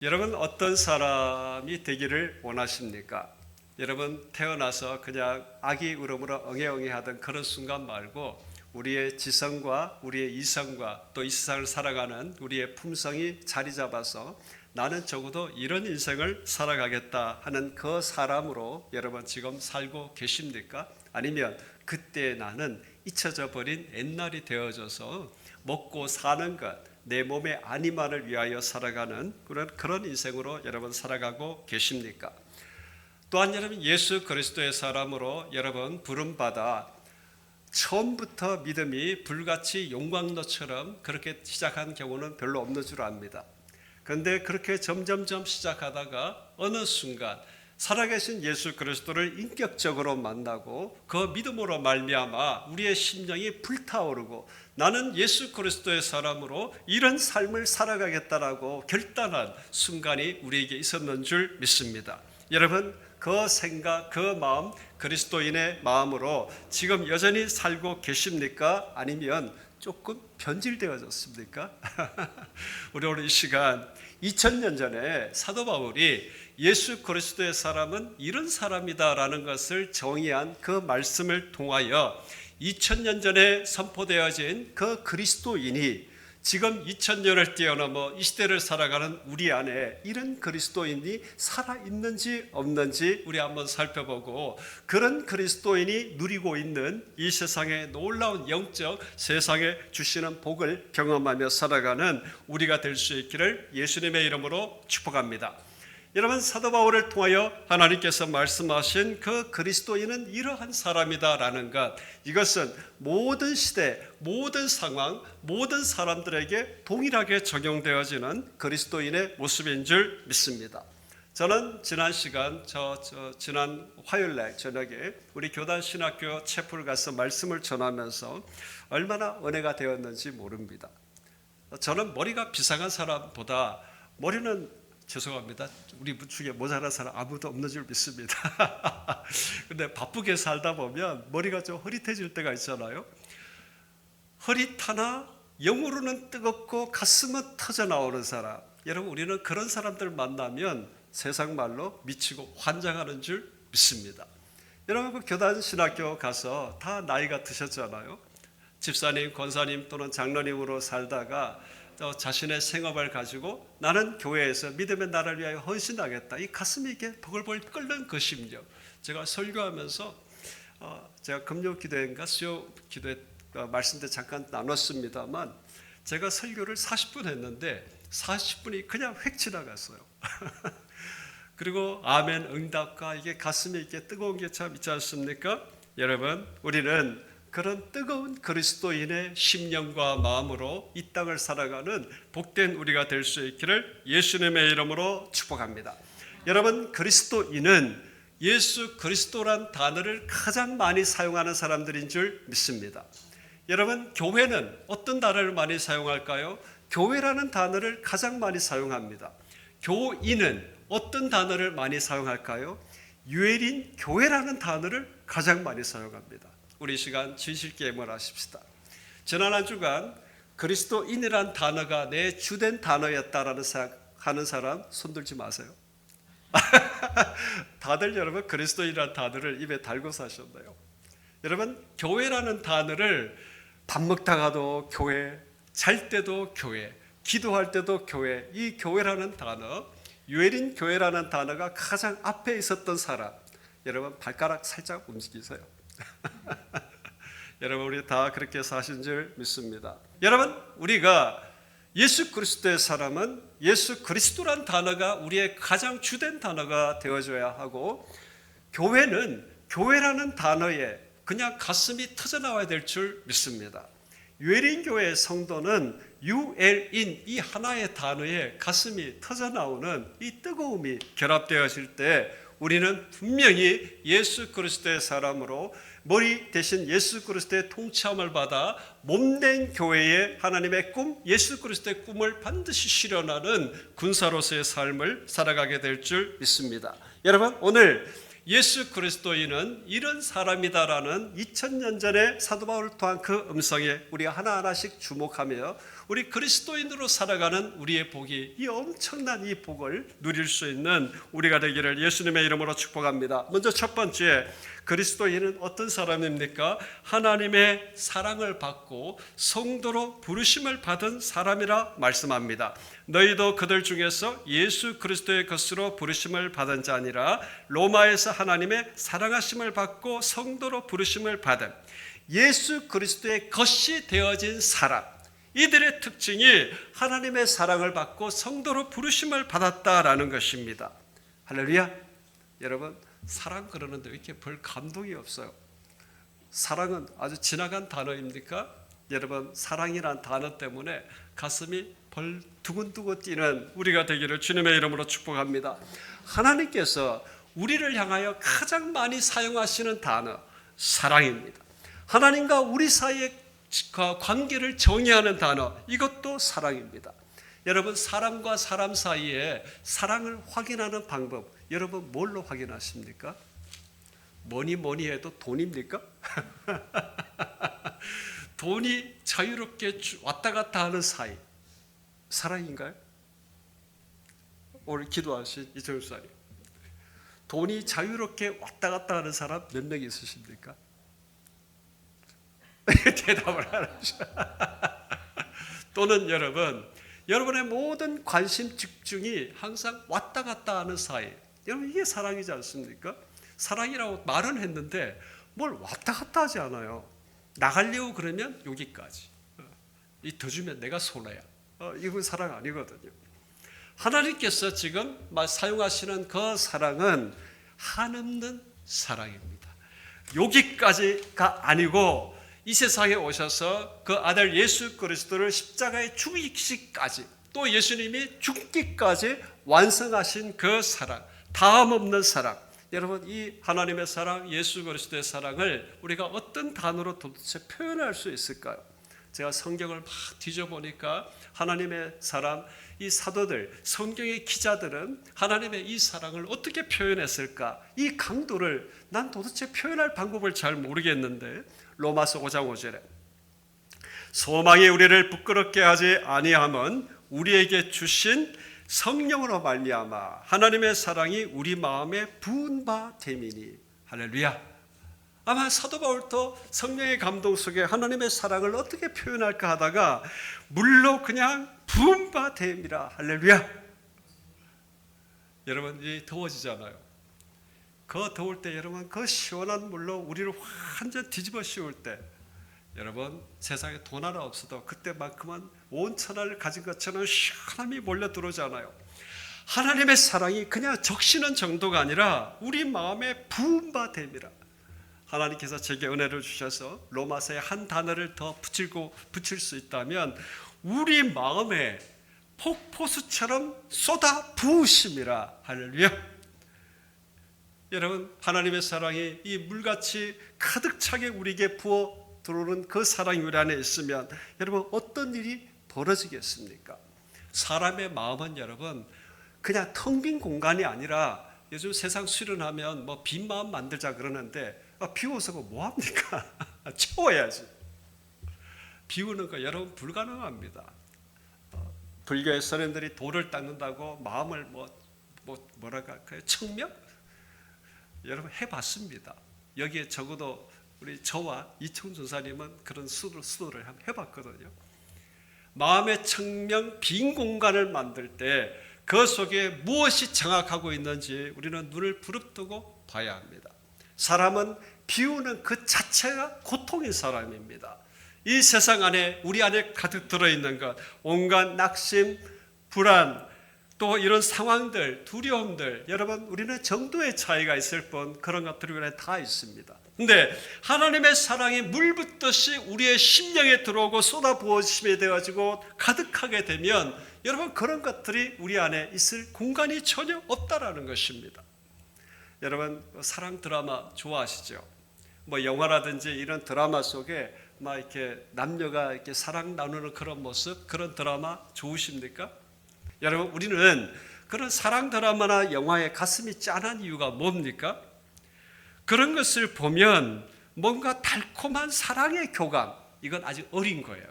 여러분 어떤 사람이 되기를 원하십니까? 여러분 태어나서 그냥 아기 울음으로 엉애엉애 하던 그런 순간 말고 우리의 지성과 우리의 이성과 또 이 세상을 살아가는 우리의 품성이 자리 잡아서 나는 적어도 이런 인생을 살아가겠다 하는 그 사람으로 여러분 지금 살고 계십니까? 아니면 그때 나는 잊혀져 버린 옛날이 되어져서 먹고 사는 것, 내 몸의 안위만을 위하여 살아가는 그런 인생으로 여러분 살아가고 계십니까? 또한 여러분 예수 그리스도의 사람으로 여러분 부름받아 처음부터 믿음이 불같이 용광로처럼 그렇게 시작한 경우는 별로 없는 줄 압니다. 그런데 그렇게 점점점 시작하다가 어느 순간 살아계신 예수 그리스도를 인격적으로 만나고 그 믿음으로 말미암아 우리의 심령이 불타오르고 나는 예수 그리스도의 사람으로 이런 삶을 살아가겠다라고 결단한 순간이 우리에게 있었는 줄 믿습니다. 여러분 그 생각, 그 마음, 그리스도인의 마음으로 지금 여전히 살고 계십니까? 아니면 조금 변질되어졌습니까? 우리 오늘 이 시간 2000년 전에 사도 바울이 예수 그리스도의 사람은 이런 사람이다라는 것을 정의한 그 말씀을 통하여 2000년 전에 선포되어진 그 그리스도인이 지금 2000년을 뛰어넘어 이 시대를 살아가는 우리 안에 이런 그리스도인이 살아있는지 없는지 우리 한번 살펴보고 그런 그리스도인이 누리고 있는 이 세상의 놀라운 영적 세상에 주시는 복을 경험하며 살아가는 우리가 될 수 있기를 예수님의 이름으로 축복합니다. 여러분 사도 바울을 통하여 하나님께서 말씀하신 그 그리스도인은 이러한 사람이다라는 것, 이것은 모든 시대, 모든 상황, 모든 사람들에게 동일하게 적용되어지는 그리스도인의 모습인 줄 믿습니다. 저는 지난 시간 지난 화요일날 저녁에 우리 교단 신학교 채플 가서 말씀을 전하면서 얼마나 은혜가 되었는지 모릅니다. 저는 머리가 비상한 사람보다 머리는 죄송합니다. 우리 중에 모자란 사람 아무도 없는 줄 믿습니다. 근데 바쁘게 살다 보면 머리가 좀 흐릿해질 때가 있잖아요. 흐릿하나 영으로는 뜨겁고 가슴은 터져 나오는 사람. 여러분 우리는 그런 사람들 만나면 세상 말로 미치고 환장하는 줄 믿습니다. 여러분 그 교단 신학교 가서 다 나이가 드셨잖아요. 집사님, 권사님 또는 장로님으로 살다가 자신의 생업을 가지고 나는 교회에서 믿음의 나라를 위하여 헌신하겠다. 이 가슴이 이렇게 버글버글 끓는 그 심령. 제가 설교하면서 제가 금요 기도회인가 수요 기도회 말씀 때 잠깐 나눴습니다만 제가 설교를 40분 했는데 40분이 그냥 휙 지나갔어요. 그리고 아멘 응답과 이게 가슴에 이렇게 뜨거운 게 참 있지 않습니까? 여러분 우리는 그런 뜨거운 그리스도인의 심령과 마음으로 이 땅을 살아가는 복된 우리가 될 수 있기를 예수님의 이름으로 축복합니다. 여러분 그리스도인은 예수 그리스도란 단어를 가장 많이 사용하는 사람들인 줄 믿습니다. 여러분 교회는 어떤 단어를 많이 사용할까요? 교회라는 단어를 가장 많이 사용합니다. 교인은 어떤 단어를 많이 사용할까요? 유엘인 교회라는 단어를 가장 많이 사용합니다. 우리 시간 진실게임을 하십시다. 지난 한 주간 그리스도인이란 단어가 내 주된 단어였다라는 하는 사람 손들지 마세요. 다들 여러분 그리스도인이란 단어를 입에 달고 사셨나요? 여러분 교회라는 단어를 밥 먹다가도 교회, 잘 때도 교회, 기도할 때도 교회, 이 교회라는 단어, 유엘인 교회라는 단어가 가장 앞에 있었던 사람, 여러분 발가락 살짝 움직이세요. 여러분 우리 다 그렇게 사신 줄 믿습니다. 여러분 우리가 예수 그리스도의 사람은 예수 그리스도란 단어가 우리의 가장 주된 단어가 되어줘야 하고 교회는 교회라는 단어에 그냥 가슴이 터져나와야 될 줄 믿습니다. 유엘인 교회의 성도는 유엘인 이 하나의 단어에 가슴이 터져나오는 이 뜨거움이 결합되어질 때 우리는 분명히 예수 그리스도의 사람으로 머리 대신 예수 그리스도의 통치함을 받아 몸된 교회의 하나님의 꿈, 예수 그리스도의 꿈을 반드시 실현하는 군사로서의 삶을 살아가게 될 줄 믿습니다. 여러분 오늘 예수 그리스도인은 이런 사람이다라는 2000년 전에 사도 바울을 통한 그 음성에 우리가 하나하나씩 주목하며 우리 그리스도인으로 살아가는 우리의 복이, 이 엄청난 이 복을 누릴 수 있는 우리가 되기를 예수님의 이름으로 축복합니다. 먼저 첫 번째, 그리스도인은 어떤 사람입니까? 하나님의 사랑을 받고 성도로 부르심을 받은 사람이라 말씀합니다. 너희도 그들 중에서 예수 그리스도의 것으로 부르심을 받은 자니라. 로마에서 하나님의 사랑하심을 받고 성도로 부르심을 받은 예수 그리스도의 것이 되어진 사람, 이들의 특징이 하나님의 사랑을 받고 성도로 부르심을 받았다라는 것입니다. 할렐루야. 여러분, 사랑 그러는데 왜 이렇게 별 감동이 없어요? 사랑은 아주 지나간 단어입니까? 여러분, 사랑이란 단어 때문에 가슴이 벌 두근두근 뛰는 우리가 되기를 주님의 이름으로 축복합니다. 하나님께서 우리를 향하여 가장 많이 사용하시는 단어, 사랑입니다. 하나님과 우리 사이의 관계를 정의하는 단어, 이것도 사랑입니다. 여러분, 사람과 사람 사이에 사랑을 확인하는 방법, 여러분 뭘로 확인하십니까? 뭐니 해도 돈입니까? 돈이 자유롭게 왔다 갔다 하는 사이, 사랑인가요? 오늘 기도하신 이정수 사님, 돈이 자유롭게 왔다 갔다 하는 사람 몇 명 있으십니까? 대답을 안 하셔. 또는 여러분의 모든 관심 집중이 항상 왔다 갔다 하는 사이, 여러분 이게 사랑이지 않습니까? 사랑이라고 말은 했는데 뭘 왔다 갔다 하지 않아요. 나가려고 그러면 여기까지, 이 더 주면 내가 손해야. 이건 사랑 아니거든요. 하나님께서 지금 사용하시는 그 사랑은 한없는 사랑입니다. 여기까지가 아니고 이 세상에 오셔서 그 아들 예수 그리스도를 십자가에 죽이기까지, 또 예수님이 죽기까지 완성하신 그 사랑, 다함없는 사랑. 여러분, 이 하나님의 사랑, 예수 그리스도의 사랑을 우리가 어떤 단어로 도대체 표현할 수 있을까요? 제가 성경을 막 뒤져보니까 하나님의 사랑, 이 사도들, 성경의 기자들은 하나님의 이 사랑을 어떻게 표현했을까? 이 강도를 난 도대체 표현할 방법을 잘 모르겠는데, 로마서 5장 5절에 소망이 우리를 부끄럽게 하지 아니함은 우리에게 주신 성령으로 말미암아 하나님의 사랑이 우리 마음에 부은 바 됨이니. 할렐루야. 아마 사도 바울도 성령의 감동 속에 하나님의 사랑을 어떻게 표현할까 하다가 물로 그냥 부은 바 됨이라. 할렐루야. 여러분, 이 더워지잖아요. 그 더울 때 여러분, 그 시원한 물로 우리를 완전 뒤집어 씌울 때, 여러분 세상에 돈 하나 없어도 그때만큼은 온 천하를 가진 것처럼 시원함이 몰려 들어오잖아요. 하나님의 사랑이 그냥 적시는 정도가 아니라 우리 마음에 부은 바 됨이라. 하나님께서 제게 은혜를 주셔서 로마서에 한 단어를 더 붙일 수 있다면 우리 마음에 폭포수처럼 쏟아 부으심이라. 할렐루야. 여러분, 하나님의 사랑이 이 물같이 가득 차게 우리에게 부어 들어오는 그 사랑이 우리 안에 있으면 여러분 어떤 일이 벌어지겠습니까? 사람의 마음은 여러분 그냥 텅 빈 공간이 아니라, 요즘 세상 수련하면 빈 마음 만들자 그러는데 비워서 뭐합니까? 채워야지. 비우는 거 여러분 불가능합니다. 불교의 선생들이 돌을 닦는다고 마음을 뭐랄까 청명? 여러분 해봤습니다. 여기에 적어도 우리 저와 이청 전사님은 그런 수도를 한번 해봤거든요. 마음의 청명, 빈 공간을 만들 때 그 속에 무엇이 장악하고 있는지 우리는 눈을 부릅뜨고 봐야 합니다. 사람은 비우는 그 자체가 고통인 사람입니다. 이 세상 안에, 우리 안에 가득 들어있는 것, 온갖 낙심, 불안, 또 이런 상황들, 두려움들, 여러분 우리는 정도의 차이가 있을 뿐 그런 것들이 우리 안에 다 있습니다. 근데 하나님의 사랑이 물 붓듯이 우리의 심령에 들어오고 쏟아부어심이 되어지고 가득하게 되면 여러분 그런 것들이 우리 안에 있을 공간이 전혀 없다라는 것입니다. 여러분 사랑 드라마 좋아하시죠? 영화라든지 이런 드라마 속에 이렇게 남녀가 이렇게 사랑 나누는 그런 모습, 그런 드라마 좋으십니까? 여러분 우리는 그런 사랑 드라마나 영화에 가슴이 짠한 이유가 뭡니까? 그런 것을 보면 뭔가 달콤한 사랑의 교감, 이건 아직 어린 거예요.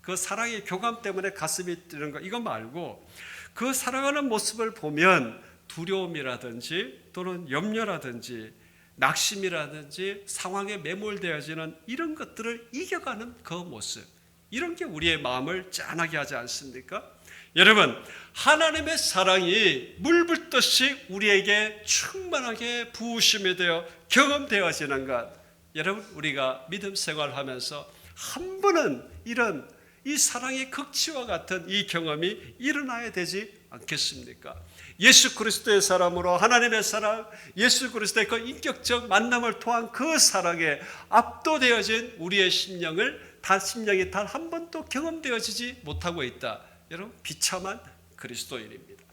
그 사랑의 교감 때문에 가슴이 뛰는 거 이거 말고 그 사랑하는 모습을 보면 두려움이라든지 또는 염려라든지 낙심이라든지 상황에 매몰되어지는 이런 것들을 이겨가는 그 모습, 이런 게 우리의 마음을 짠하게 하지 않습니까? 여러분, 하나님의 사랑이 물 붓듯이 우리에게 충만하게 부으심이 되어 경험되어지는 것, 여러분 우리가 믿음 생활하면서 한 번은 이런 이 사랑의 극치와 같은 이 경험이 일어나야 되지 않겠습니까? 예수 그리스도의 사람으로 하나님의 사랑, 예수 그리스도의 그 인격적 만남을 통한 그 사랑에 압도되어진 우리의 심령이 단 한 번도 경험되어지지 못하고 있다. 여러분, 비참한 그리스도인입니다.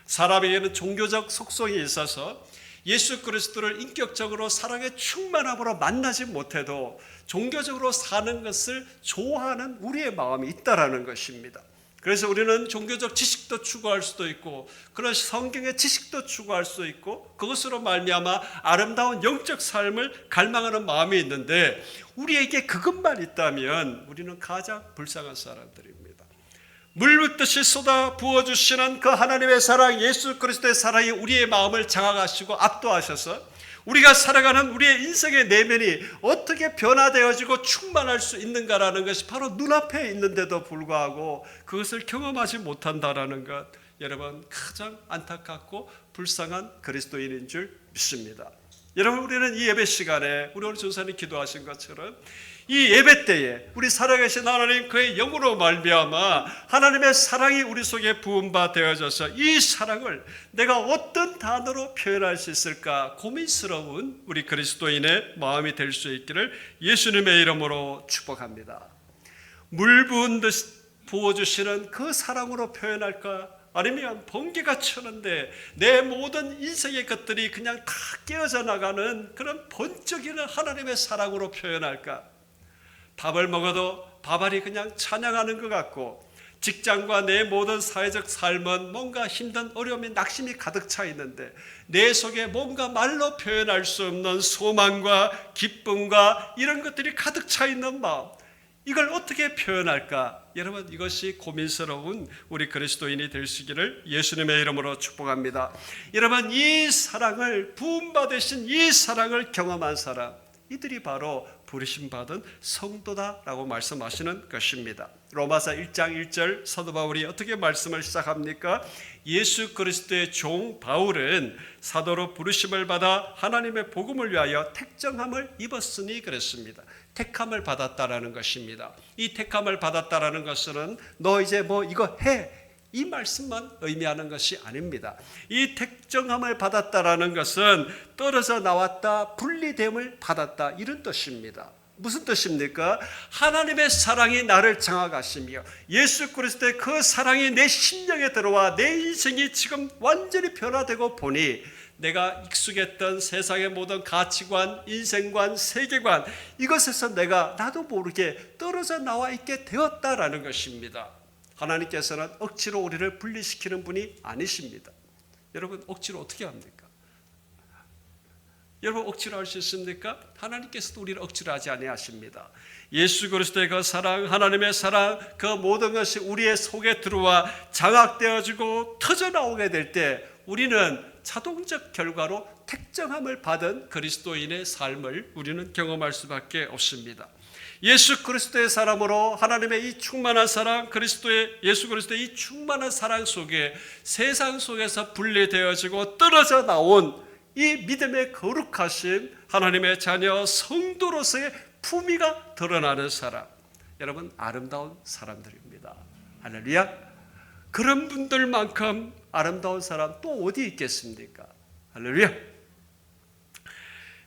사람에게는 종교적 속성이 있어서 예수 그리스도를 인격적으로 사랑의 충만함으로 만나지 못해도 종교적으로 사는 것을 좋아하는 우리의 마음이 있다라는 것입니다. 그래서 우리는 종교적 지식도 추구할 수도 있고 그런 성경의 지식도 추구할 수 있고 그것으로 말미암아 아름다운 영적 삶을 갈망하는 마음이 있는데 우리에게 그것만 있다면 우리는 가장 불쌍한 사람들입니다. 물 붓듯이 쏟아 부어주시는 그 하나님의 사랑, 예수 그리스도의 사랑이 우리의 마음을 장악하시고 압도하셔서 우리가 살아가는 우리의 인생의 내면이 어떻게 변화되어지고 충만할 수 있는가라는 것이 바로 눈앞에 있는데도 불구하고 그것을 경험하지 못한다라는 것, 여러분 가장 안타깝고 불쌍한 그리스도인인 줄 믿습니다. 여러분, 우리는 이 예배 시간에 우리 오늘 전사님 기도하신 것처럼 이 예배 때에 우리 살아계신 하나님 그의 영으로 말미암아 하나님의 사랑이 우리 속에 부음바 되어져서 이 사랑을 내가 어떤 단어로 표현할 수 있을까 고민스러운 우리 그리스도인의 마음이 될 수 있기를 예수님의 이름으로 축복합니다. 물 부은 듯 부어주시는 그 사랑으로 표현할까, 아니면 번개가 치는데 내 모든 인생의 것들이 그냥 다 깨어져 나가는 그런 번쩍이는 하나님의 사랑으로 표현할까? 밥을 먹어도 밥알이 그냥 찬양하는 것 같고 직장과 내 모든 사회적 삶은 뭔가 힘든 어려움이 낙심이 가득 차 있는데 내 속에 뭔가 말로 표현할 수 없는 소망과 기쁨과 이런 것들이 가득 차 있는 마음, 이걸 어떻게 표현할까? 여러분, 이것이 고민스러운 우리 그리스도인이 되시기를 예수님의 이름으로 축복합니다. 여러분, 이 사랑을 부음받으신 이 사랑을 경험한 사람, 이들이 바로 부르심받은 성도다라고 말씀하시는 것입니다. 로마서 1장 1절 사도 바울이 어떻게 말씀을 시작합니까? 예수 그리스도의 종 바울은 사도로 부르심을 받아 하나님의 복음을 위하여 택정함을 입었으니 그랬습니다. 택함을 받았다라는 것입니다. 이 택함을 받았다라는 것은 너 이제 뭐 이거 해, 이 말씀만 의미하는 것이 아닙니다. 이 택정함을 받았다라는 것은 떨어져 나왔다, 분리됨을 받았다, 이런 뜻입니다. 무슨 뜻입니까? 하나님의 사랑이 나를 장악하시며 예수 그리스도의 그 사랑이 내 심령에 들어와 내 인생이 지금 완전히 변화되고 보니 내가 익숙했던 세상의 모든 가치관, 인생관, 세계관, 이것에서 내가 나도 모르게 떨어져 나와 있게 되었다라는 것입니다. 하나님께서는 억지로 우리를 분리시키는 분이 아니십니다. 여러분, 억지로 어떻게 합니까? 여러분, 억지로 할 수 있습니까? 하나님께서도 우리를 억지로 하지 아니하십니다. 예수 그리스도의 그 사랑, 하나님의 사랑, 그 모든 것이 우리의 속에 들어와 장악되어지고 터져나오게 될 때 우리는 자동적 결과로 택정함을 받은 그리스도인의 삶을 우리는 경험할 수밖에 없습니다. 예수 그리스도의 사람으로 하나님의 이 충만한 사랑, 예수 그리스도의 이 충만한 사랑 속에 세상 속에서 분리되어지고 떨어져 나온 이 믿음의 거룩하신 하나님의 자녀 성도로서의 품위가 드러나는 사람, 여러분 아름다운 사람들입니다. 할렐루야. 그런 분들만큼 아름다운 사람 또 어디 있겠습니까? 할렐루야.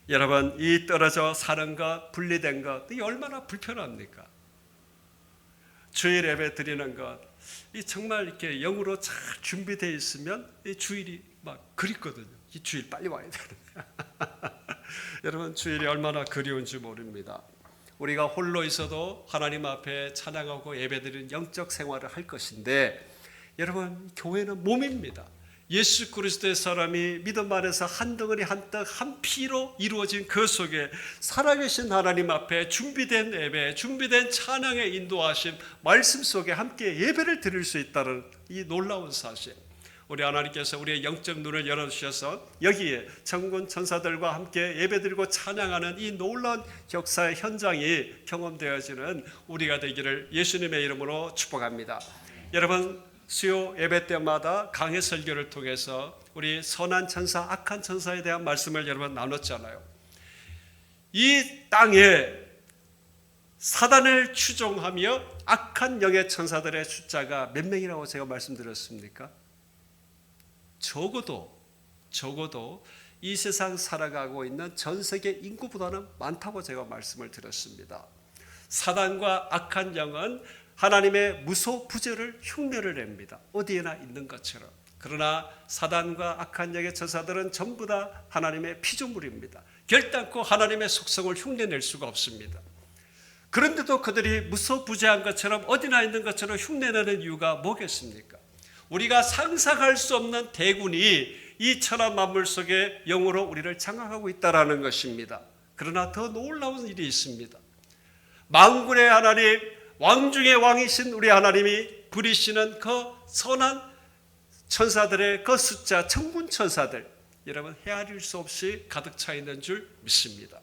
여러분, 이 떨어져 사는 것, 분리된 것, 이 얼마나 불편합니까? 주일 예배 드리는 것, 이 정말 이렇게 영으로 잘 준비되어 있으면 이 주일이 막 그립거든요. 이 주일 빨리 와야 되는데. 여러분, 주일이 얼마나 그리운지 모릅니다. 우리가 홀로 있어도 하나님 앞에 찬양하고 예배드리는 영적 생활을 할 것인데, 여러분, 교회는 몸입니다. 예수 그리스도의 사람이 믿음 안에서 한 덩어리 한 떡 한 피로 이루어진 그 속에 살아계신 하나님 앞에 준비된 예배, 준비된 찬양의 인도하심, 말씀 속에 함께 예배를 드릴 수 있다는 이 놀라운 사실, 우리 하나님께서 우리의 영적 눈을 열어주셔서 여기에 천군 천사들과 함께 예배드리고 찬양하는 이 놀라운 역사의 현장이 경험되어지는 우리가 되기를 예수님의 이름으로 축복합니다. 여러분, 수요 예배 때마다 강해 설교를 통해서 우리 선한 천사, 악한 천사에 대한 말씀을 여러분 나눴잖아요. 이 땅에 사단을 추종하며 악한 영의 천사들의 숫자가 몇 명이라고 제가 말씀드렸습니까? 적어도 이 세상 살아가고 있는 전 세계 인구보다는 많다고 제가 말씀을 드렸습니다. 사단과 악한 영은 하나님의 무소부재를 흉내를 냅니다. 어디에나 있는 것처럼. 그러나 사단과 악한 영의 천사들은 전부 다 하나님의 피조물입니다. 결단코 하나님의 속성을 흉내낼 수가 없습니다. 그런데도 그들이 무소부재한 것처럼 어디나 있는 것처럼 흉내내는 이유가 뭐겠습니까? 우리가 상상할 수 없는 대군이 이 천하 만물 속에 영으로 우리를 장악하고 있다는 것입니다. 그러나 더 놀라운 일이 있습니다. 만군의 하나님, 왕 중의 왕이신 우리 하나님이 부리시는 그 선한 천사들의 그 숫자, 천군 천사들, 여러분 헤아릴 수 없이 가득 차 있는 줄 믿습니다.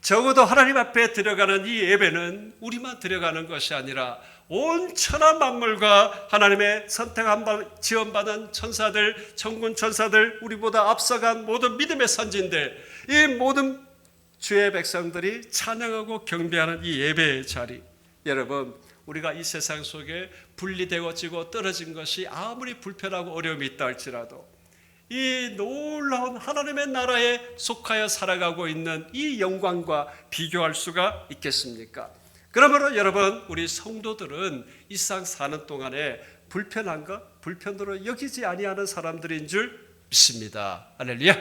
적어도 하나님 앞에 들어가는 이 예배는 우리만 들어가는 것이 아니라 온 천하 만물과 하나님의 선택한 지원받은 천사들, 천군 천사들, 우리보다 앞서간 모든 믿음의 선진들, 이 모든 주의 백성들이 찬양하고 경배하는 이 예배의 자리, 여러분 우리가 이 세상 속에 분리되어지고 떨어진 것이 아무리 불편하고 어려움이 있다 할지라도 이 놀라운 하나님의 나라에 속하여 살아가고 있는 이 영광과 비교할 수가 있겠습니까? 그러므로 여러분, 우리 성도들은 이 세상 사는 동안에 불편한 것, 불편으로 여기지 아니하는 사람들인 줄 믿습니다. 할렐루야.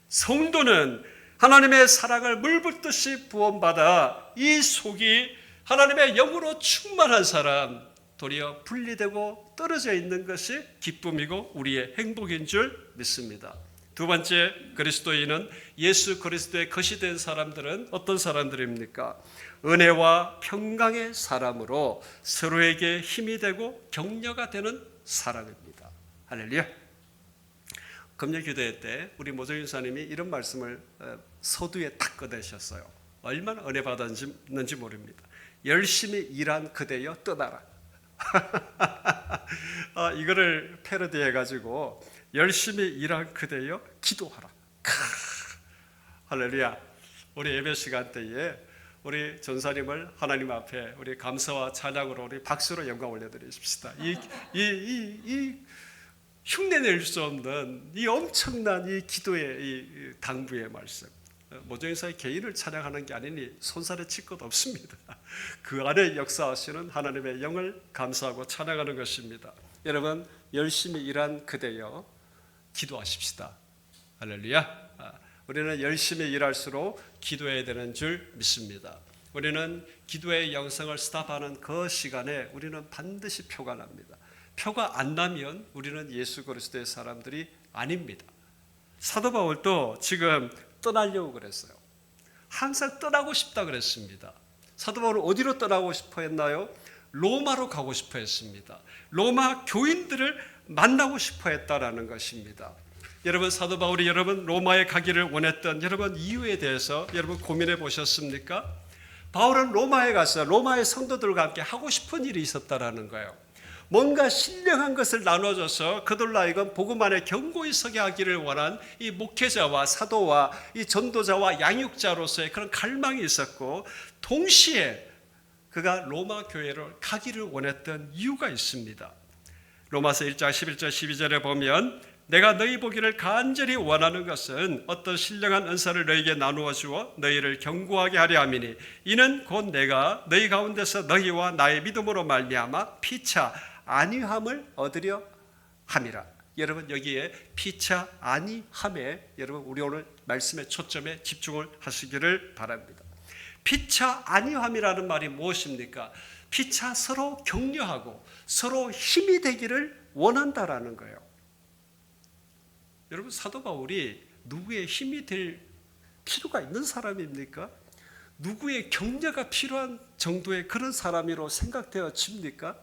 성도는 하나님의 사랑을 물붓듯이 부원받아 이 속이 하나님의 영으로 충만한 사람, 도리어 분리되고 떨어져 있는 것이 기쁨이고 우리의 행복인 줄 믿습니다. 두 번째, 그리스도인은, 예수 그리스도의 것이 된 사람들은 어떤 사람들입니까? 은혜와 평강의 사람으로 서로에게 힘이 되고 격려가 되는 사람입니다. 할렐루야. 금요기도회 때 우리 모정윤 사님이 이런 말씀을 서두에 딱 꺼내셨어요. 얼마나 은혜 받았는지 모릅니다. 열심히 일한 그대여 떠나라. 이거를 패러디해가지고 열심히 일한 그대여 기도하라. 할렐루야. 우리 예배 시간 때에 우리 전사님을 하나님 앞에 우리 감사와 찬양으로 우리 박수로 영광 올려드리십시다. 이 흉내낼 수 없는 이 엄청난 이 기도의 이 당부의 말씀. 모종인사의 개인을 찬양하는 게 아니니 손살에 칠 것 없습니다. 그 안에 역사하시는 하나님의 영을 감사하고 찬양하는 것입니다. 여러분, 열심히 일한 그대여 기도하십시다. 할렐루야. 우리는 열심히 일할수록 기도해야 되는 줄 믿습니다. 우리는 기도의 영성을 스탑하는 그 시간에 우리는 반드시 표가 납니다. 표가 안 나면 우리는 예수 그리스도의 사람들이 아닙니다. 사도 바울도 지금 떠나려고 그랬어요. 항상 떠나고 싶다 그랬습니다. 사도 바울은 어디로 떠나고 싶어 했나요? 로마로 가고 싶어 했습니다. 로마 교인들을 만나고 싶어 했다라는 것입니다. 여러분, 사도 바울이 여러분 로마에 가기를 원했던 여러분 이유에 대해서 여러분 고민해 보셨습니까? 바울은 로마에 가서 로마의 성도들과 함께 하고 싶은 일이 있었다라는 거예요. 뭔가 신령한 것을 나눠줘서 그들로 하여금 복음 안에 견고히 서게 하기를 원한 이 목회자와 사도와 이 전도자와 양육자로서의 그런 갈망이 있었고, 동시에 그가 로마 교회를 가기를 원했던 이유가 있습니다. 로마서 1장 11절 12절에 보면, 내가 너희 보기를 간절히 원하는 것은 어떤 신령한 은사를 너희에게 나누어 주어 너희를 견고하게 하려 함이니, 이는 곧 내가 너희 가운데서 너희와 나의 믿음으로 말미암아 피차 안위함을 얻으려 함이라. 여러분, 여기에 피차 안위함에 여러분 우리 오늘 말씀의 초점에 집중을 하시기를 바랍니다. 피차 안위함이라는 말이 무엇입니까? 피차 서로 격려하고 서로 힘이 되기를 원한다라는 거예요. 여러분, 사도 바울이 누구의 힘이 될 필요가 있는 사람입니까? 누구의 격려가 필요한 정도의 그런 사람으로 생각되어집니까?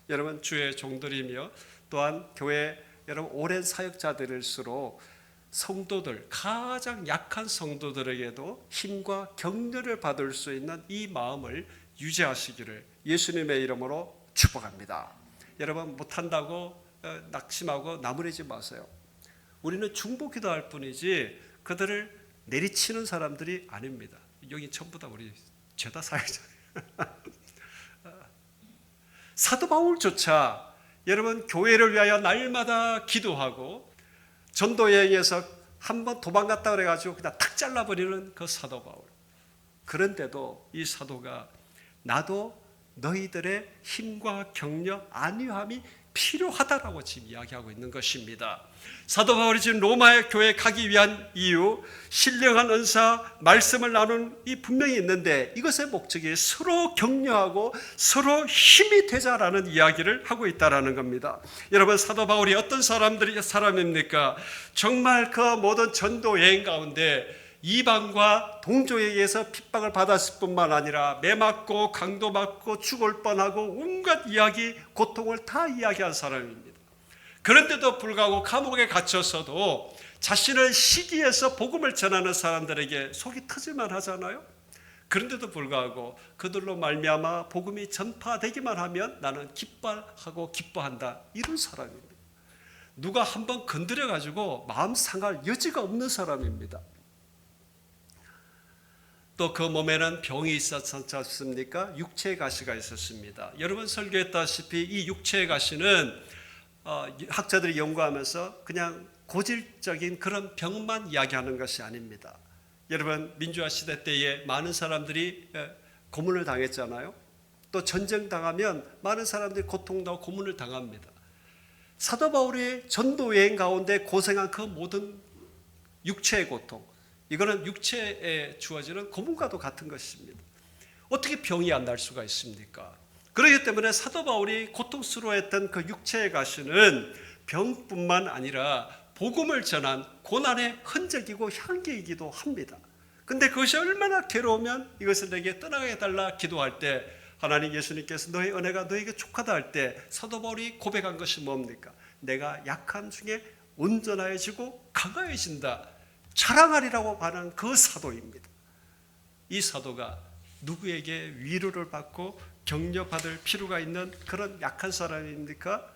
여러분, 주의 종들이며 또한 교회 여러분 오랜 사역자들일수록 성도들, 가장 약한 성도들에게도 힘과 격려를 받을 수 있는 이 마음을 유지하시기를 예수님의 이름으로 축복합니다. 여러분, 못한다고 낙심하고 나무라지 마세요. 우리는 중보기도 할 뿐이지 그들을 내리치는 사람들이 아닙니다. 여기 전부 다 우리 죄다 사역자. 사도 바울조차 여러분 교회를 위하여 날마다 기도하고 전도 여행에서 한번 도망갔다 그래가지고 그냥 탁 잘라버리는 그 사도 바울. 그런데도 이 사도가 나도 너희들의 힘과 격려, 안위함이 필요하다라고 지금 이야기하고 있는 것입니다. 사도 바울이 지금 로마의 교회에 가기 위한 이유, 신령한 은사, 말씀을 나누는 이 분명히 있는데 이것의 목적이 서로 격려하고 서로 힘이 되자라는 이야기를 하고 있다라는 겁니다. 여러분, 사도 바울이 어떤 사람입니까? 정말 그 모든 전도 여행 가운데 이방과 동족에 의해서 핍박을 받았을 뿐만 아니라 매 맞고 강도 맞고 죽을 뻔하고 온갖 이야기, 고통을 다 이야기한 사람입니다. 그런데도 불구하고 감옥에 갇혔어도 자신을 시기해서 복음을 전하는 사람들에게 속이 터질만 하잖아요. 그런데도 불구하고 그들로 말미암아 복음이 전파되기만 하면 나는 기뻐하고 기뻐한다, 이런 사람입니다. 누가 한번 건드려 가지고 마음 상할 여지가 없는 사람입니다. 또 그 몸에는 병이 있었지 않습니까? 육체의 가시가 있었습니다. 여러분, 설교했다시피 이 육체의 가시는 학자들이 연구하면서 그냥 고질적인 그런 병만 이야기하는 것이 아닙니다. 여러분, 민주화 시대 때에 많은 사람들이 고문을 당했잖아요. 또 전쟁 당하면 많은 사람들이 고통당하고 고문을 당합니다. 사도 바울의 전도 여행 가운데 고생한 그 모든 육체의 고통, 이거는 육체에 주어지는 고문과도 같은 것입니다. 어떻게 병이 안 날 수가 있습니까? 그렇기 때문에 사도 바울이 고통스러워했던 그 육체의 가시는 병뿐만 아니라 복음을 전한 고난의 흔적이고 향기이기도 합니다. 근데 그것이 얼마나 괴로우면 이것을 내게 떠나게 해달라 기도할 때 하나님 예수님께서 너의 은혜가 너에게 족하다 할 때 사도 바울이 고백한 것이 뭡니까? 내가 약한 중에 온전해지고 강화해진다, 자랑하리라고 하는 그 사도입니다. 이 사도가 누구에게 위로를 받고 격려받을 필요가 있는 그런 약한 사람입니까?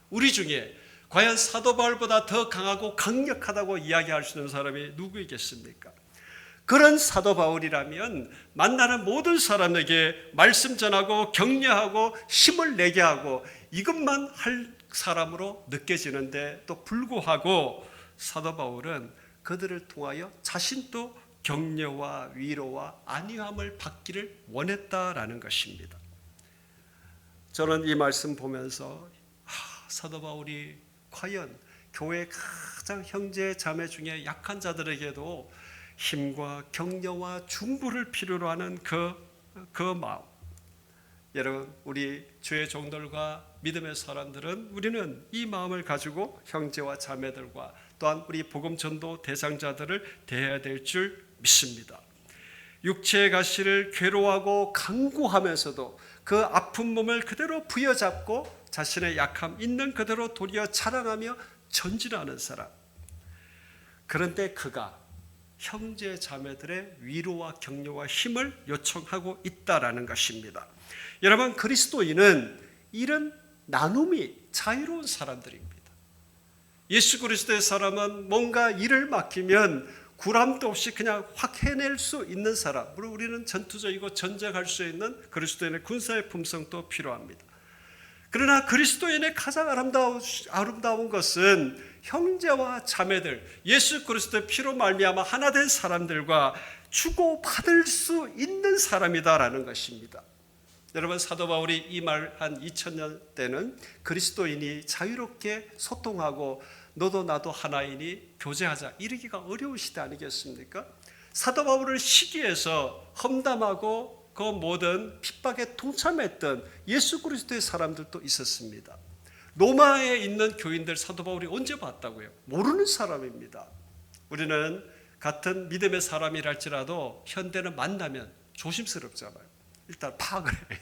우리 중에 과연 사도 바울보다 더 강하고 강력하다고 이야기할 수 있는 사람이 누구이겠습니까? 그런 사도 바울이라면 만나는 모든 사람에게 말씀 전하고 격려하고 힘을 내게 하고 이것만 할 사람으로 느껴지는데 또 불구하고 사도 바울은 그들을 통하여 자신도 격려와 위로와 안위함을 받기를 원했다라는 것입니다. 저는 이 말씀 보면서 사도 바울이 과연 교회 가장 형제 자매 중에 약한 자들에게도 힘과 격려와 중보를 필요로 하는 그 마음. 여러분, 우리 주의 종들과 믿음의 사람들은 우리는 이 마음을 가지고 형제와 자매들과 또한 우리 복음 전도 대상자들을 대해야 될 줄 믿습니다. 육체의 가시를 괴로워하고 강구하면서도 그 아픈 몸을 그대로 부여잡고 자신의 약함 있는 그대로 도리어 자랑하며 전진하는 사람. 그런데 그가 형제 자매들의 위로와 격려와 힘을 요청하고 있다라는 것입니다. 여러분, 그리스도인은 이런 나눔이 자유로운 사람들입니다. 예수 그리스도의 사람은 뭔가 일을 맡기면 구람도 없이 그냥 확 해낼 수 있는 사람. 물론 우리는 전투적이고 전쟁할 수 있는 그리스도인의 군사의 품성도 필요합니다. 그러나 그리스도인의 가장 아름다운 것은 형제와 자매들, 예수 그리스도의 피로 말미암아 하나 된 사람들과 주고받을 수 있는 사람이다라는 것입니다. 여러분, 사도 바울이 이 말 한 2000년 때는 그리스도인이 자유롭게 소통하고 너도 나도 하나이니 교제하자 이르기가 어려운 시대 아니겠습니까? 사도 바울을 시기해서 험담하고 그 모든 핍박에 동참했던 예수 그리스도의 사람들도 있었습니다. 로마에 있는 교인들 사도 바울이 언제 봤다고요? 모르는 사람입니다. 우리는 같은 믿음의 사람이랄지라도 현대는 만나면 조심스럽잖아요. 일단 파악을 해야 돼요.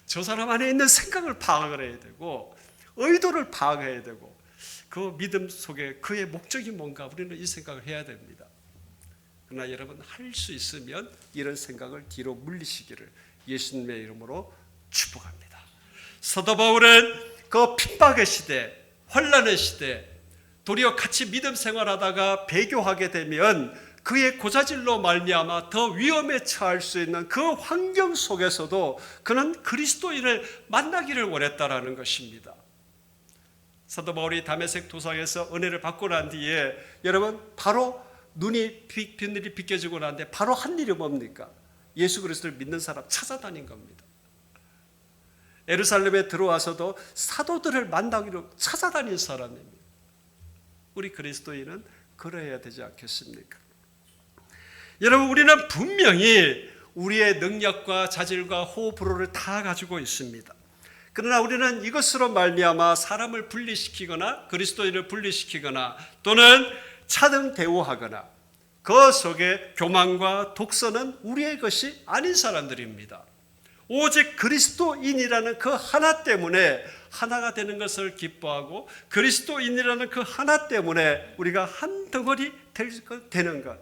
저 사람 안에 있는 생각을 파악을 해야 되고 의도를 파악해야 되고 그 믿음 속에 그의 목적이 뭔가 우리는 이 생각을 해야 됩니다. 그러나 여러분 할 수 있으면 이런 생각을 뒤로 물리시기를 예수님의 이름으로 축복합니다. 사도 바울은 그 핍박의 시대, 환난의 시대, 도리어 같이 믿음 생활하다가 배교하게 되면 그의 고자질로 말미암아 더 위험에 처할 수 있는 그 환경 속에서도 그는 그리스도인을 만나기를 원했다라는 것입니다. 사도 바울이 다메섹 도상에서 은혜를 받고 난 뒤에 여러분 바로 빛들이 비껴지고 난 뒤에 바로 한 일이 뭡니까? 예수 그리스도를 믿는 사람 찾아다닌 겁니다. 예루살렘에 들어와서도 사도들을 만나기로 찾아다닌 사람입니다. 우리 그리스도인은 그러해야 되지 않겠습니까? 여러분 우리는 분명히 우리의 능력과 자질과 호불호를 다 가지고 있습니다. 그러나 우리는 이것으로 말미암아 사람을 분리시키거나 그리스도인을 분리시키거나 또는 차등 대우하거나 그 속에 교만과 독선은 우리의 것이 아닌 사람들입니다. 오직 그리스도인이라는 그 하나 때문에 하나가 되는 것을 기뻐하고 그리스도인이라는 그 하나 때문에 우리가 한 덩어리 되는 것,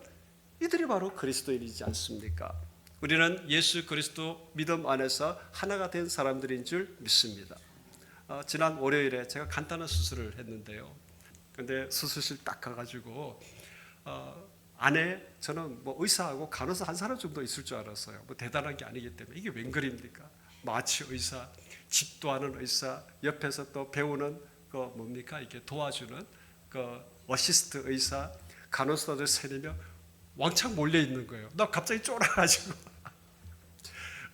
이들이 바로 그리스도인이지 않습니까? 우리는 예수 그리스도 믿음 안에서 하나가 된 사람들인 줄 믿습니다. 지난 월요일에 제가 간단한 수술을 했는데요. 근데 수술실 딱 가가지고 안에 저는 뭐 의사하고 간호사 한 사람 정도 있을 줄 알았어요. 뭐 대단한 게 아니기 때문에 이게 웬걸입니까? 마취 의사, 집도하는 의사, 옆에서 또 배우는 그 뭡니까? 이렇게 도와주는 그 어시스트 의사, 간호사들 3-4명 왕창 몰려 있는 거예요. 나 갑자기 쫄아가지고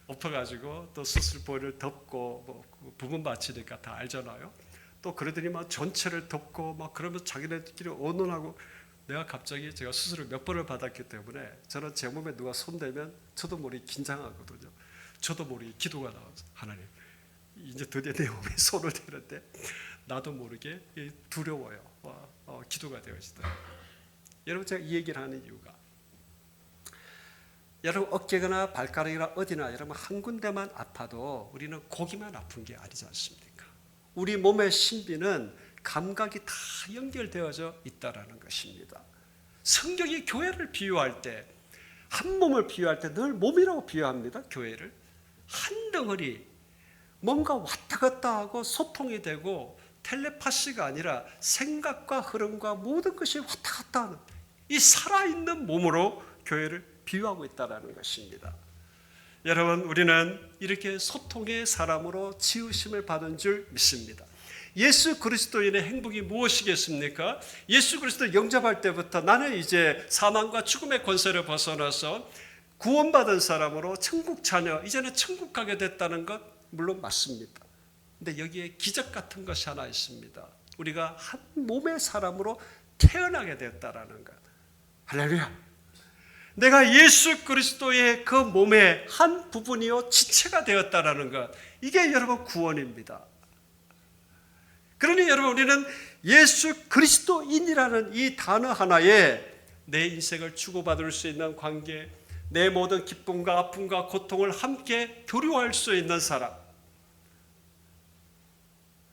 엎어가지고 또 수술볼을 덮고 뭐 부분 마취니까 다 알잖아요. 또 그러더니 막 전체를 덮고 막 그러면서 자기네들끼리 언론하고 내가 갑자기 제가 수술을 몇 번을 받았기 때문에 저는 제 몸에 누가 손대면 저도 모르게 긴장하거든요. 저도 모르게 기도가 나와서 하나님 이제 드디어 내 몸에 손을 대는데 나도 모르게 두려워요. 기도가 되어지더라고요. 여러분 제가 이 얘기를 하는 이유가 여러분 어깨거나 발가락이나 어디나 여러분 한 군데만 아파도 우리는 거기만 아픈 게 아니지 않습니까? 우리 몸의 신비는 감각이 다 연결되어져 있다라는 것입니다. 성경이 교회를 비유할 때 한 몸을 비유할 때 늘 몸이라고 비유합니다. 교회를 한 덩어리 뭔가 왔다 갔다 하고 소통이 되고 텔레파시가 아니라 생각과 흐름과 모든 것이 왔다 갔다 하는 이 살아있는 몸으로 교회를 비유하고 있다는 것입니다. 여러분 우리는 이렇게 소통의 사람으로 지으심을 받은 줄 믿습니다. 예수 그리스도인의 행복이 무엇이겠습니까? 예수 그리스도를 영접할 때부터 나는 이제 사망과 죽음의 권세를 벗어나서 구원받은 사람으로 천국 자녀, 이제는 천국 가게 됐다는 것 물론 맞습니다. 근데 여기에 기적 같은 것이 하나 있습니다. 우리가 한 몸의 사람으로 태어나게 됐다라는 것. 할렐루야. 내가 예수 그리스도의 그 몸의 한 부분이요 지체가 되었다라는 것. 이게 여러분 구원입니다. 그러니 여러분 우리는 예수 그리스도인이라는 이 단어 하나에 내 인생을 주고받을 수 있는 관계, 내 모든 기쁨과 아픔과 고통을 함께 교류할 수 있는 사람,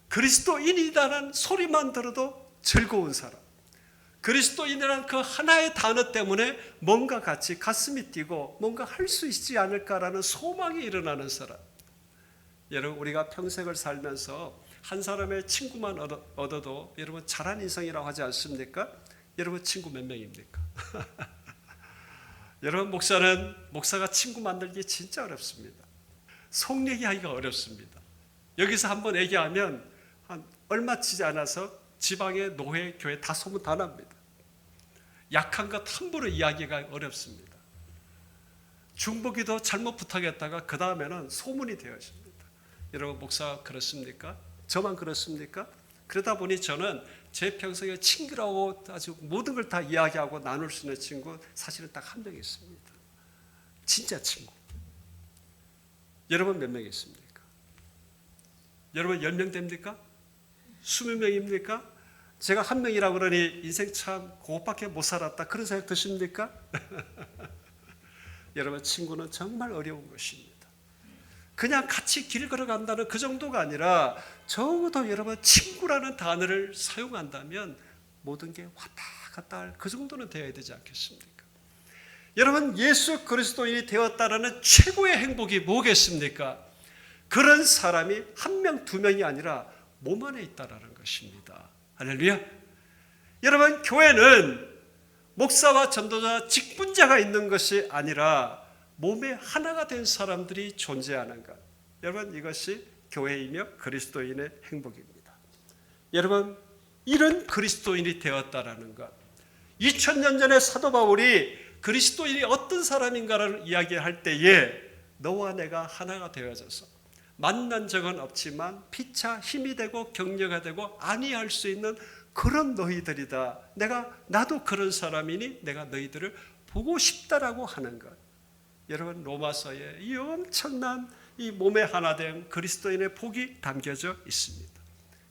그리스도인이라는 소리만 들어도 즐거운 사람, 그리스도인이라는 그 하나의 단어 때문에 뭔가 같이 가슴이 뛰고 뭔가 할 수 있지 않을까라는 소망이 일어나는 사람. 여러분 우리가 평생을 살면서 한 사람의 친구만 얻어도 여러분 잘한 인생이라고 하지 않습니까? 여러분 친구 몇 명입니까? 여러분 목사가 친구 만들기 진짜 어렵습니다. 속 얘기하기가 어렵습니다. 여기서 한번 얘기하면 한 얼마 치지 않아서 지방의 노회 교회 다 소문 다 납니다. 약한 것 함부로 이야기가 어렵습니다. 중보기도 잘못 부탁했다가 그 다음에는 소문이 되어집니다. 여러분 목사 그렇습니까? 저만 그렇습니까? 그러다 보니 저는 제 평생에 친구라고 아주 모든 걸 다 이야기하고 나눌 수 있는 친구 사실은 딱 한 명 있습니다. 진짜 친구. 여러분 몇 명 있습니까? 여러분 10명 됩니까? 20명입니까? 제가 1명이라고 그러니 인생 참 그것밖에 못 살았다 그런 생각 드십니까? 여러분 친구는 정말 어려운 것입니다. 그냥 같이 길 걸어간다는 그 정도가 아니라 적어도 여러분 친구라는 단어를 사용한다면 모든 게 왔다 갔다 할 그 정도는 되어야 되지 않겠습니까? 여러분 예수 그리스도인이 되었다라는 최고의 행복이 뭐겠습니까? 그런 사람이 1명, 2명이 아니라 몸 안에 있다라는 것입니다. 할렐루야. 여러분 교회는 목사와 전도자, 직분자가 있는 것이 아니라 몸의 하나가 된 사람들이 존재하는 것. 여러분 이것이 교회이며 그리스도인의 행복입니다. 여러분 이런 그리스도인이 되었다라는 것. 2000년 전에 사도 바울이 그리스도인이 어떤 사람인가를 이야기할 때에 너와 내가 하나가 되어져서 만난 적은 없지만 피차 힘이 되고 격려가 되고 안위할 수 있는 그런 너희들이다. 나도 그런 사람이니 내가 너희들을 보고 싶다라고 하는 것. 여러분 로마서에 이 엄청난 이 몸의 하나됨 그리스도인의 복이 담겨져 있습니다.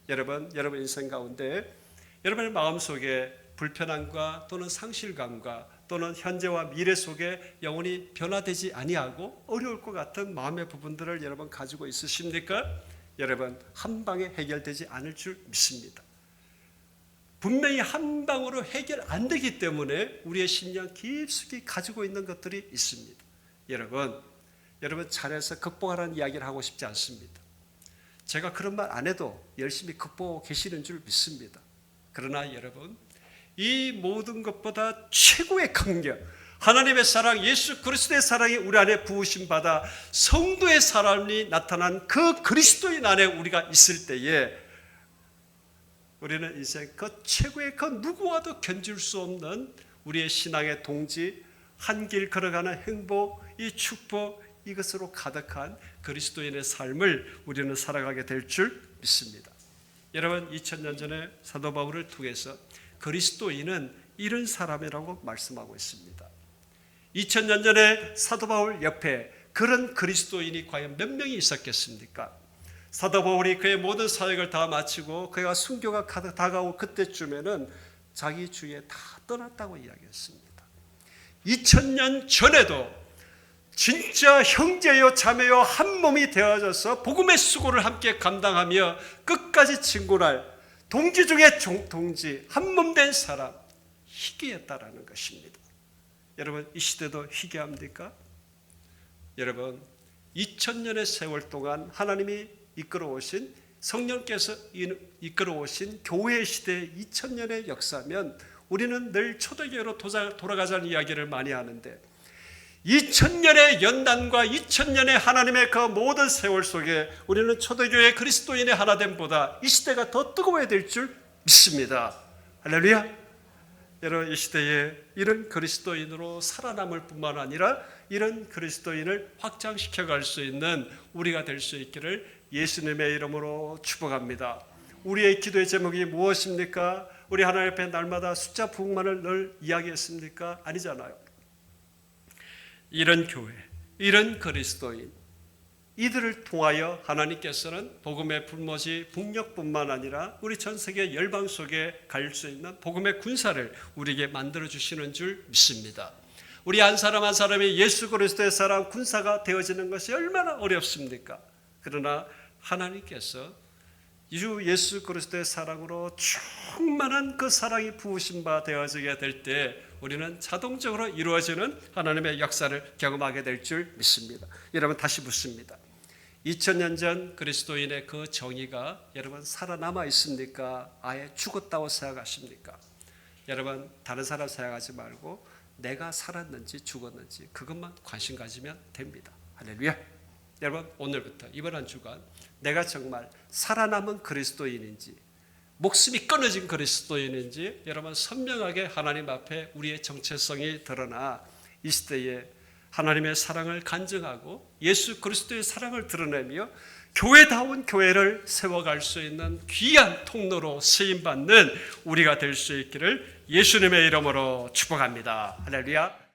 여러분 인생 가운데 여러분의 마음속에 불편함과 또는 상실감과 또는 현재와 미래 속에 영원히 변화되지 아니하고 어려울 것 같은 마음의 부분들을 여러분 가지고 있으십니까? 여러분 한 방에 해결되지 않을 줄 믿습니다. 분명히 한 방으로 해결 안 되기 때문에 우리의 심령 깊숙이 가지고 있는 것들이 있습니다. 여러분 잘해서 극복하라는 이야기를 하고 싶지 않습니다. 제가 그런 말 안 해도 열심히 극복하고 계시는 줄 믿습니다. 그러나 여러분 이 모든 것보다 최고의 강력, 하나님의 사랑, 예수 그리스도의 사랑이 우리 안에 부으심 받아 성도의 사람이 나타난 그 그리스도인 안에 우리가 있을 때에 우리는 인생 그 최고의 그 누구와도 견줄 수 없는 우리의 신앙의 동지, 한 길 걸어가는 행복, 이 축복, 이것으로 가득한 그리스도인의 삶을 우리는 살아가게 될 줄 믿습니다. 여러분 2000년 전에 사도 바울을 통해서 그리스도인은 이런 사람이라고 말씀하고 있습니다. 2000년 전에 사도 바울 옆에 그런 그리스도인이 과연 몇 명이 있었겠습니까? 사도 바울이 그의 모든 사역을 다 마치고 그가 순교가 다가오고 그때쯤에는 자기 주위에 다 떠났다고 이야기했습니다. 2000년 전에도 진짜 형제요 자매요 한 몸이 되어져서 복음의 수고를 함께 감당하며 끝까지 진군할 동지 중에 동지 한 몸 된 사람 희귀했다라는 것입니다. 여러분 이 시대도 희귀합니까? 여러분 2000년의 세월 동안 하나님이 이끌어오신 성령께서 이끌어오신 교회 시대의 2000년의 역사면 우리는 늘 초대교회로 돌아가자는 이야기를 많이 하는데 2000년의 연단과 2000년의 하나님의 그 모든 세월 속에 우리는 초대교회 그리스도인의 하나됨보다 이 시대가 더 뜨거워야 될 줄 믿습니다. 할렐루야. 여러분 이 시대에 이런 그리스도인으로 살아남을 뿐만 아니라 이런 그리스도인을 확장시켜 갈 수 있는 우리가 될 수 있기를 예수님의 이름으로 축복합니다. 우리의 기도의 제목이 무엇입니까? 우리 하나님 앞에 날마다 숫자 부흥만을 늘 이야기했습니까? 아니잖아요. 이런 교회, 이런 그리스도인, 이들을 통하여 하나님께서는 복음의 불모지 북녘뿐만 아니라 우리 전 세계 열방 속에 갈 수 있는 복음의 군사를 우리에게 만들어 주시는 줄 믿습니다. 우리 한 사람 한 사람이 예수 그리스도의 사랑 군사가 되어지는 것이 얼마나 어렵습니까? 그러나 하나님께서 예수 그리스도의 사랑으로 충만한 그 사랑이 부으신 바 되어지게 될 때 우리는 자동적으로 이루어지는 하나님의 역사를 경험하게 될 줄 믿습니다. 여러분 다시 묻습니다. 2000년 전 그리스도인의 그 정의가 여러분 살아남아 있습니까? 아예 죽었다고 생각하십니까? 여러분 다른 사람 생각하지 말고 내가 살았는지 죽었는지 그것만 관심 가지면 됩니다. 할렐루야. 여러분 오늘부터 이번 한 주간 내가 정말 살아남은 그리스도인인지 목숨이 끊어진 그리스도인인지 여러분 선명하게 하나님 앞에 우리의 정체성이 드러나 이 시대에 하나님의 사랑을 간증하고 예수 그리스도의 사랑을 드러내며 교회다운 교회를 세워갈 수 있는 귀한 통로로 쓰임받는 우리가 될 수 있기를 예수님의 이름으로 축복합니다. 할렐루야.